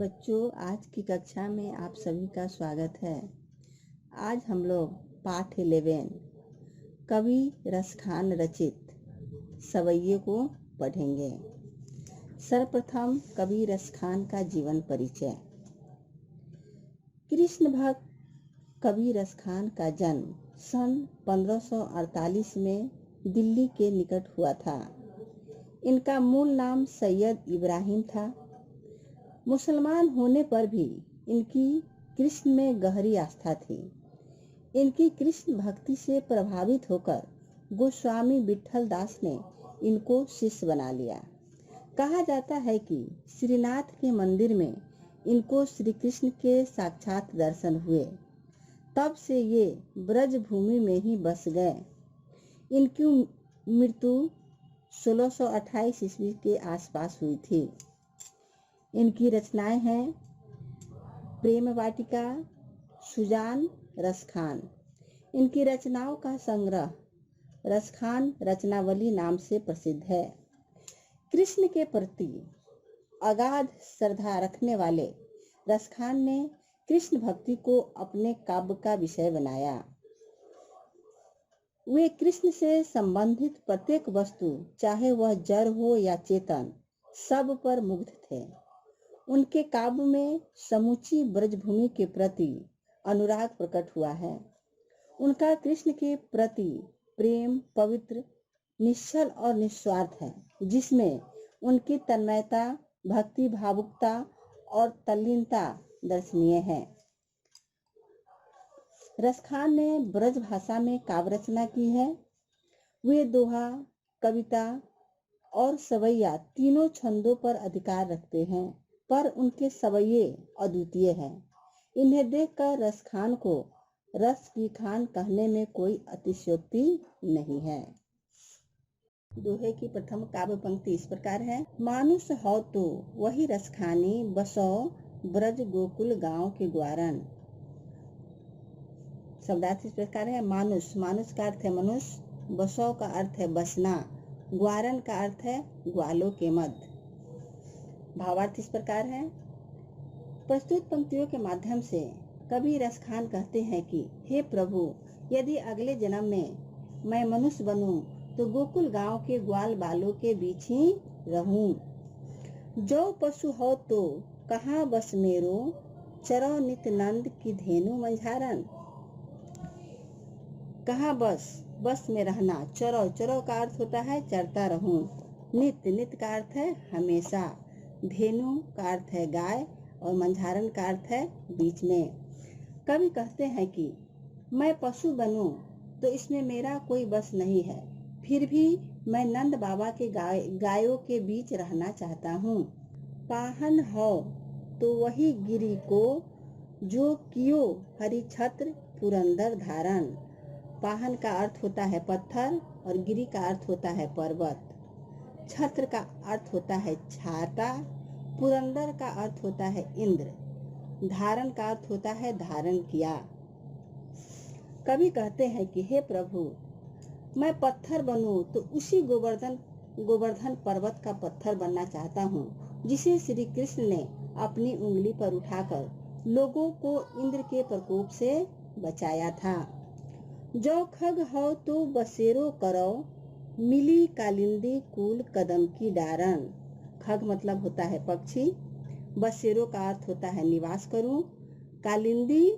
बच्चों, आज की कक्षा में आप सभी का स्वागत है। आज हम लोग पाठ 11 कवि रसखान रचित सवैये को पढ़ेंगे। सर्वप्रथम कवि रसखान का जीवन परिचय। कृष्ण भक्त कवि रसखान का जन्म सन 1548 में दिल्ली के निकट हुआ था। इनका मूल नाम सैयद इब्राहिम था। मुसलमान होने पर भी इनकी कृष्ण में गहरी आस्था थी। इनकी कृष्ण भक्ति से प्रभावित होकर गोस्वामी विठल दास ने इनको शिष्य बना लिया। कहा जाता है कि श्रीनाथ के मंदिर में इनको श्री कृष्ण के साक्षात दर्शन हुए। तब से ये ब्रज भूमि में ही बस गए। इनकी मृत्यु 1628 ईस्वी के आसपास हुई थी। इनकी रचनाएं हैं प्रेम वाटिका, सुजान, रसखान। इनकी रचनाओं का संग्रह रसखान रचनावली नाम से प्रसिद्ध है। कृष्ण के प्रति अगाध श्रद्धा रखने वाले रसखान ने कृष्ण भक्ति को अपने काव्य का विषय बनाया। वे कृष्ण से संबंधित प्रत्येक वस्तु, चाहे वह जड़ हो या चेतन, सब पर मुग्ध थे। उनके काव्य में समूची ब्रजभूमि के प्रति अनुराग प्रकट हुआ है। उनका कृष्ण के प्रति प्रेम पवित्र, निश्चल और निस्वार्थ है, जिसमें उनकी तन्मयता, भक्ति, भावुकता और तल्लीनता दर्शनीय है। रसखान ने ब्रज भाषा में काव्य रचना की है। वे दोहा, कविता और सवैया तीनों छंदों पर अधिकार रखते हैं, पर उनके सवैये अद्वितीय हैं। इन्हें देखकर रसखान को रस की खान कहने में कोई अतिशयोक्ति नहीं है। दोहे की प्रथम काव्य पंक्ति इस प्रकार है। मानुष हो तो वही रसखानी, बसो ब्रज गोकुल गांव के ग्वारन। शब्दार्थ इस प्रकार है। मानुष, मानुष का अर्थ है मनुष्य, बसो का अर्थ है बसना, ग्वारन का अर्थ है ग्वालों के मध्य। भावार्थ इस प्रकार है। प्रस्तुत पंक्तियों के माध्यम से कवि रसखान कहते हैं कि हे प्रभु, यदि अगले जन्म में मैं मनुष्य बनूं तो गोकुल गांव के ग्वाल बालों के बीच ही रहूं। जो पशु हो तो कहाँ बस मेरो, चरो नित नंद की धेनु मंझारन। कहाँ बस, बस में रहना। चरो, चरो का अर्थ होता है चरता रहूं। नित, नित का अर्थ है हमेशा। धेनु का अर्थ है गाय और मंझारन का अर्थ है बीच में। कवि कहते हैं कि मैं पशु बनूं तो इसमें मेरा कोई बस नहीं है, फिर भी मैं नंद बाबा के गायों के बीच रहना चाहता हूँ। पाहन हो तो वही गिरी को, जो कियो हरि छत्र पुरंदर धारण। पाहन का अर्थ होता है पत्थर और गिरी का अर्थ होता है पर्वत। छत्र का अर्थ होता है छाता, पुरंदर का अर्थ होता है इंद्र, धारण का अर्थ होता है धारण किया। कवि कहते हैं कि हे प्रभु, मैं पत्थर बनूं तो उसी गोवर्धन पर्वत का पत्थर बनना चाहता हूँ, जिसे श्री कृष्ण ने अपनी उंगली पर उठाकर लोगों को इंद्र के प्रकोप से बचाया था। जो खग हो तो बसेरो करो, मिली कालिंदी कूल कदम की डारन। खग मतलब होता है पक्षी, बसेरो का अर्थ होता है निवास करूं, कालिंदी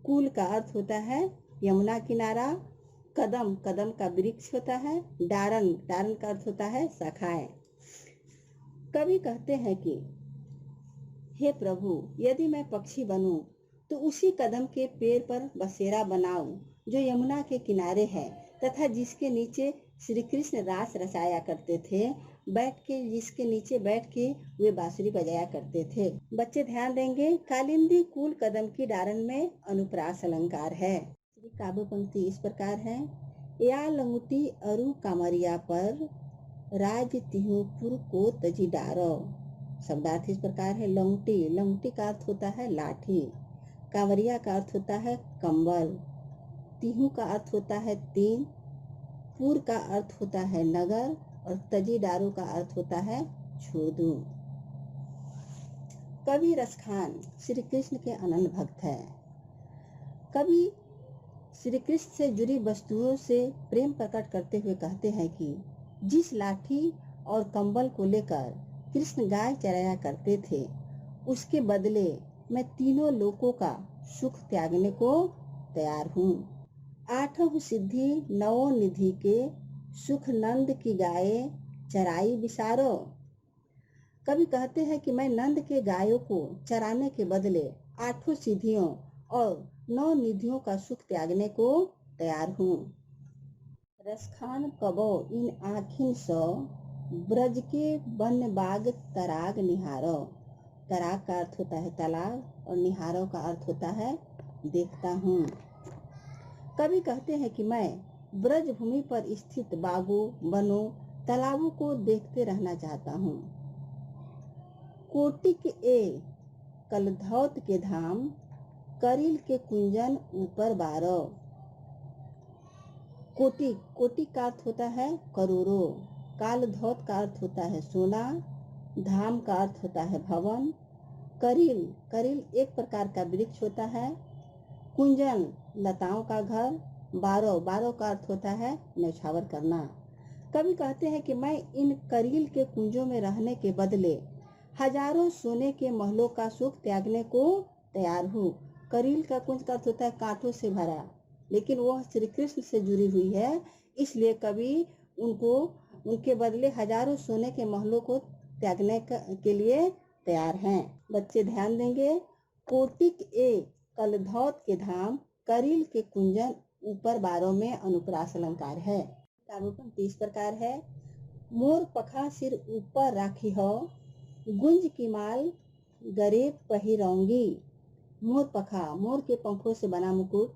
कूल का अर्थ होता है यमुना किनारा, कदम, कदम का वृक्ष होता है, डारन, डारन का अर्थ होता है शाखाएं। कवि कहते हैं कि हे प्रभु, यदि मैं पक्षी बनूं तो उसी कदम के पेड़ पर बसेरा बनाऊं जो यमुना के किनारे है, तथा जिसके नीचे श्री कृष्ण रास रचाया करते थे, जिसके नीचे बैठ के वे बांसुरी बजाया करते थे। बच्चे ध्यान देंगे, कालिंदी कूल कदम की डारन में अनुप्रास अलंकार है। काव्य पंक्ति इस प्रकार है। या लंगुटी अरु कामरिया पर, राज तिहुपुर को तजी डारो। शब्दार्थ इस प्रकार है। लंगुटी, लंगुटी का अर्थ होता है लाठी, कांवरिया का अर्थ होता है कंबल, तिहु का अर्थ होता है तीन, पुर का अर्थ होता है नगर और तजी डारो का अर्थ होता है छोड़ दूं। कवि रसखान श्री कृष्ण के अनन्य भक्त है। कवि श्री कृष्ण से जुड़ी वस्तुओं से प्रेम प्रकट करते हुए कहते हैं कि जिस लाठी और कंबल को लेकर कृष्ण गाय चराया करते थे, उसके बदले मैं तीनों लोकों का सुख त्यागने को तैयार हूँ। आठों सिद्धि नवों निधि के सुख नंद की गाये चराई बिसारो। कवि कहते हैं कि मैं नंद के गायों को चराने के बदले आठों सिद्धियों और 9 निधियों का सुख त्यागने को तैयार हूँ। रसखान कबो इन आँखिन सो ब्रज के वन बाग तराग निहारो। तराग का अर्थ होता है तालाब और निहारो का अर्थ होता है देखता हूँ। कवि कहते हैं कि मैं ब्रज भूमि पर स्थित बागों, वनों, तालाबों को देखते रहना चाहता हूँ। कोटिक ए कलधौत के धाम, करिल के कुंजन ऊपर बारो। कोटिक, कोटिक का अर्थ होता है करोड़ों, कालधौत का अर्थ होता है सोना, धाम का अर्थ होता है भवन, करिल, करिल एक प्रकार का वृक्ष होता है, कुंजन लताओं का घर, बारो, बारो का अर्थ होता है न्यौछावर करना। कवि कहते हैं कि मैं इन करील के कुंजों में रहने के बदले हजारों सोने के महलों का सुख त्यागने को तैयार हूँ। करील का कुंज का अर्थ होता है कांटों से भरा, लेकिन वह श्री कृष्ण से जुड़ी हुई है, इसलिए कवि उनके बदले हजारों सोने के महलों को त्यागने के लिए तैयार हैं। बच्चे ध्यान देंगे। कोटिक ए कलधौत के धाम, करील के कुंजन ऊपर बारों में अनुप्रास अलंकार है। तारूपन 30 प्रकार है। मोर पखा सिर ऊपर राखी हो, गुंज की माल गरे पहिरौंगी। मोर पखा, मोर के पंखों से बना मुकुट।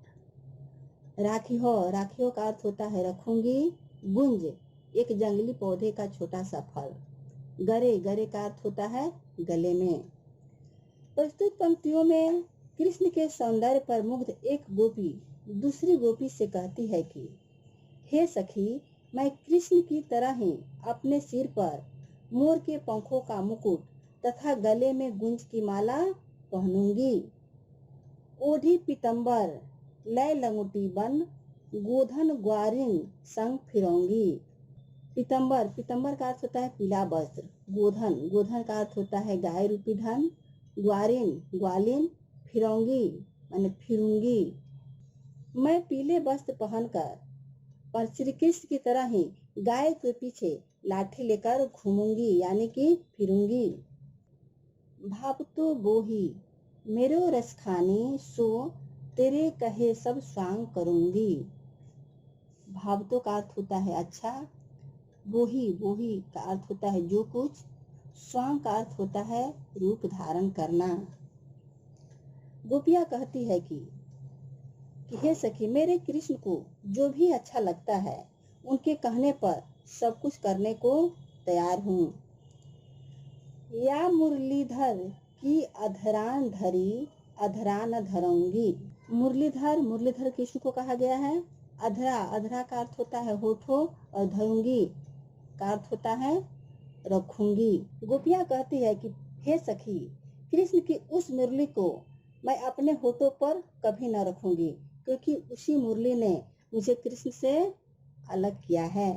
राखी हो, राखियों का अर्थ होता है रखूंगी। गुंज एक जंगली पौधे का छोटा सा फल। गरे, गरे का अर्थ होता है गले में। प्रस्तुत पंक्तियों में कृष्ण के सौंदर्य पर मुग्ध एक गोपी दूसरी गोपी से कहती है कि हे सखी, मैं कृष्ण की तरह ही अपने सिर पर मोर के पंखों का मुकुट तथा गले में गुंज की माला पहनूंगी। ओढ़ी पीतम्बर लय लंगोटी बन, गोधन ग्वारिन संग फिरौंगी। पीतम्बर, पीतम्बर का अर्थ होता है पीला वस्त्र। गोधन, गोधन का अर्थ होता है गाय रूपी धन। ग्वारिन, ग्वालिन, फिरौंगी माने फिरूंगी। मैं पीले वस्त्र पहनकर पर श्री कृष्ण की तरह ही गाय के पीछे लाठी लेकर घूमूंगी, यानी कि फिरूंगी। भाव तो बोही मेरो रस खानी, सो तेरे कहे सब स्वांग करूंगी। भाव तो का अर्थ होता है अच्छा, बोही, बोही का अर्थ होता है जो कुछ, स्वांग का अर्थ होता है रूप धारण करना। गोपिया कहती है कि हे सखी, मेरे कृष्ण को जो भी अच्छा लगता है उनके कहने पर सब कुछ करने को तैयार हूँ। या मुरलीधर की अधरान धरी, अधरान धरूंगी। मुरलीधर, मुरलीधर कृष्ण को कहा गया है। अधरा, अधरा का अर्थ होता है होठों और धरूंगी का अर्थ होता है रखूंगी। गोपिया कहती है कि हे सखी, कृष्ण की उस मुरली को मैं अपने होठों पर कभी न रखूंगी, क्योंकि उसी मुरली ने मुझे कृष्ण से अलग किया है,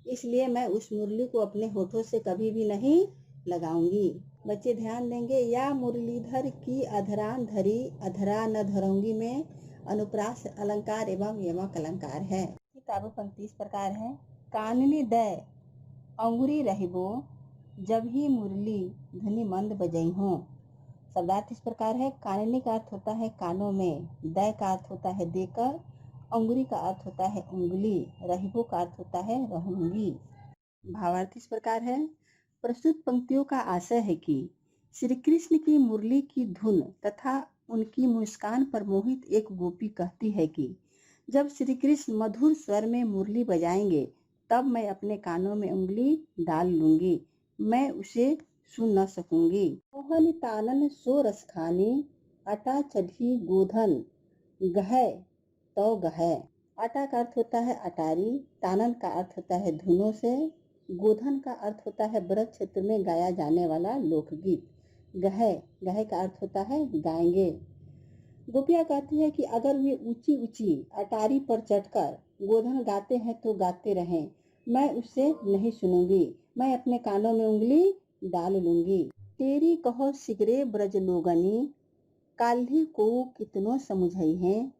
इसलिए मैं उस मुरली को अपने होठों से कभी भी नहीं लगाऊंगी। बच्चे ध्यान देंगे। या मुरलीधर की अधरान धरी, अधरा न धरूंगी में अनुप्रास अलंकार एवं यमक अलंकार है। किताबों 35 प्रकार है। काननी दय अंगुरी रहिबो, जब ही मुरली धनी मंद बजई हो। शब्दार्थ इस प्रकार है। काननी का अर्थ होता है कानों में, दय का अर्थ होता है देकर, अंगुरी का अर्थ होता है उंगली, रहिबो का अर्थ होता है रहूंगी। भावार्थ इस प्रकार है। प्रस्तुत पंक्तियों का आशय है कि श्री कृष्ण की मुरली की धुन तथा उनकी मुस्कान पर मोहित एक गोपी कहती है कि जब श्री कृष्ण मधुर स्वर में मुरली बजाएंगे तब मैं अपने कानों में उंगली डाल लूंगी, मैं उसे सुन न सकूंगी। मोहन तानन सो रस खानी, अटा चढ़ी गोधन गह तो गह। आटा का अर्थ होता है अटारी, तानन का अर्थ होता है धुनों से, गोधन का अर्थ होता है ब्रज क्षेत्र में गाया जाने वाला लोकगीत। गह, गह का अर्थ होता है गाएंगे। गोपियाँ कहती है कि अगर वे ऊंची ऊंची अटारी पर चढ़कर गोधन गाते हैं तो गाते रहें, मैं उससे नहीं सुनूंगी, मैं अपने कानों में उंगली डाल लूंगी। तेरी कहो सिगरे ब्रज लोगनी, काल्ही को कितनो समुझई है,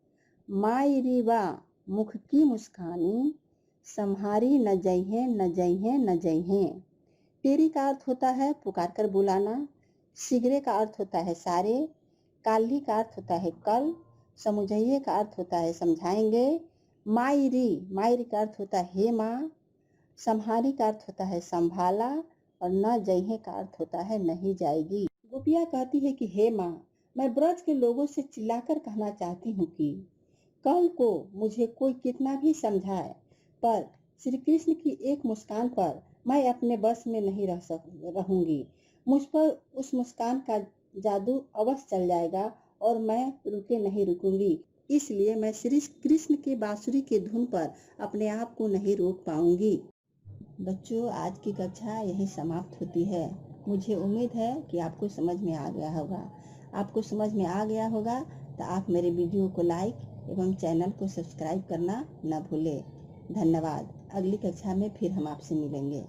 माई रीवा मुख की मुस्कानी, संहारी न जई है न जई है न जई है। तेरी का अर्थ होता है पुकार कर बुलाना, सिगरे का अर्थ होता है सारे, काल्ही का अर्थ होता है कल, समुझइये का अर्थ होता है समझाएंगे, मायरी का अर्थ होता है हे माँ, संहारी का अर्थ होता है संभाला, और न जइहे का अर्थ होता है नहीं जाएगी। गोपियाँ कहती है कि हे माँ, मैं ब्रज के लोगों से चिल्लाकर कहना चाहती हूँ कि कल को मुझे कोई कितना भी समझाए, पर श्री कृष्ण की एक मुस्कान पर मैं अपने बस में नहीं रहूंगी। मुझ पर उस मुस्कान का जादू अवश्य चल जाएगा और मैं नहीं रुकूंगी। इसलिए मैं श्री कृष्ण की बांसुरी की धुन पर अपने आप को नहीं रोक पाऊंगी। बच्चों, आज की कक्षा यहीं समाप्त होती है। मुझे उम्मीद है कि आपको समझ में आ गया होगा। आपको समझ में आ गया होगा तो आप मेरे वीडियो को लाइक एवं चैनल को सब्सक्राइब करना न भूलें। धन्यवाद। अगली कक्षा में फिर हम आपसे मिलेंगे।